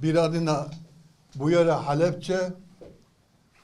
biradına bu yere Halepçe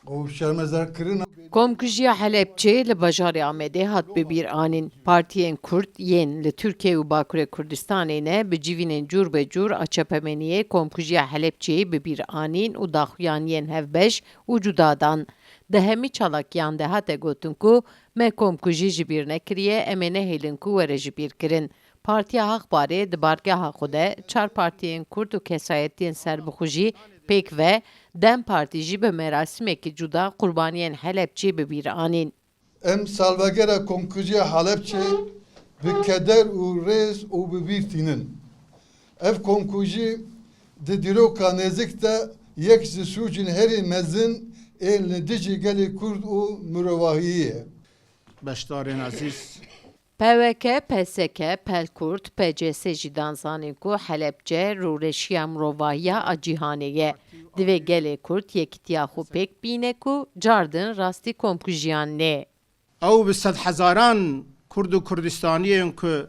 o şermezler kırına Komkujiya Helepçe li bajarê Amedê hat bi bîr anîn. Partiyên Kurd yên li Tirkiye û Bakurê Kurdistanê ne bi civînên cûr be cûr a çepemeniyê Komkujiya Helepçeyê bi bîr anîn û daxuyan yên hevbeş û cuda dan. Di hemî çalakiyan de hate gotin ku me komkujî ji bîr nekiriye, em ê nehêlin ku were ji bîr kirin. Partiya Haqbarê di bargeha xwe de çar partiyên Kurd û kesayetiyên serbixwe pêk ve Dem Partî jî bi merasimekî cuda qurbaniyên Helepçê bi bîr anîn. em salvegera Komkujiya Halepçe bi keder û rêz û bi bîr tînin. Ev komkujî di dîroka nêzik de yek ji sûcên herî mezin ê li dijî gelê Kurd û mirovahiyê. Beşdarên Aziz, PWK, PSK, Pelkurt, PCS jî dan zanin ku Helepçe rûreşiya mirovahiya a cîhanê ye. Divê gelê Kurd yekîtiya xwe pêk bîne ku cardin rastî komkujiyan nê. ew bi sed hezaran Kurd û Kurdistaniyên ku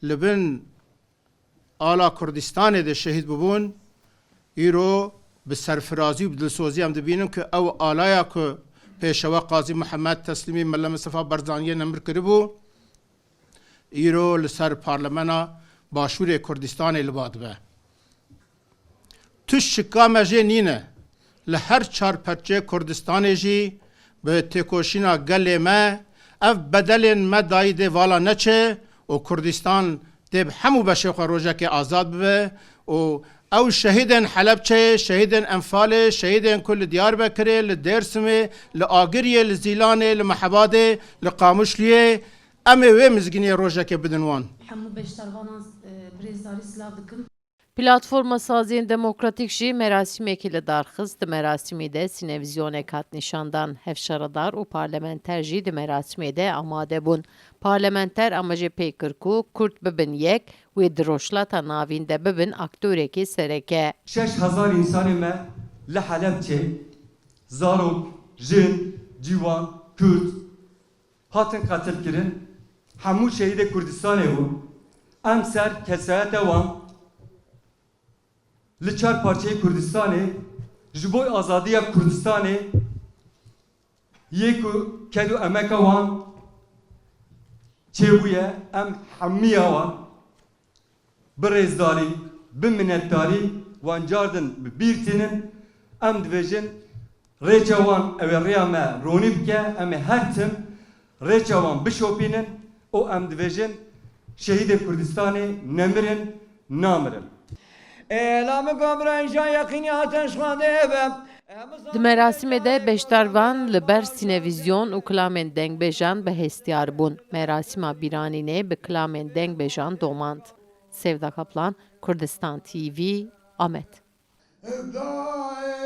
li bin ala Kurdistanê de şehîd bibûn, îro bi serfirazî û bi dilsozî em dibînin ku ew alaya ku pêşewe Qazî Mihemed Teslîmî Melle Mustafa Barzaniyê nemir kiribû, îro li ser Parlemena Başûrê Kurdistanê li ba dibe. Tuş şika me jê nîne li her çar perçê Kurdistanê jî bi têkoşîna gelê me ev bedelên me dayî dê vala neçe û Kurdistan dê bi hemû beşê xwe rojekê azad bibe û ew şehîdên Helepçeyê, şehîdên Enfalê, şehîdên ku li Diyarbekirê, li Dêrsimê, li Agiriyê, li Zîlanê, li Mehebadê, li Qamişliyê em ê wê mizgîniyê rojekê bidin wan. Hemû beşdarvanan birêzdarî silav dikin. Platforma Saziyên Demokratîk jî merasimekî li darxist, di merasimê de sinevizyonek hat nîşandan. Hevşaradar û parlamenter jî di merasimê de amade bûn. Parlamenter ama jê pê kir ku Kurd bibin yek wê di rojhilata navîn de bibin aktûrekî sereke. 6000 insanê me li Helepçe zarok, jin, cîwan, Kurd hatin qatil kirin. Hemû şehîdê Kurdistanê bûn. Em ser kesayeta wan li çar parçeyê Kurdistanê ji bo azadiya Kurdistanê yê ku ket û emeka wan çêbûye em hemiya wan bi rêzdarî, bi minnetdarî wan cardin bi bîr tînin em dibêjin rêça wan ew ê rêya me ronî bike em ê her tim rêça wan bişopînin û em dibêjin şehîdê Kurdistanê nemirin namirin. Elamı komranjan yakini ateşxane evem. Di merasimê de beşdarvan li ber sinevizyon û kilamên dengbêjan bi hestiyar bûn. Merasîma bîranînê bi kilamên dengbêjan domand. Sevda Kaplan, Kurdistan TV, Amed. Daye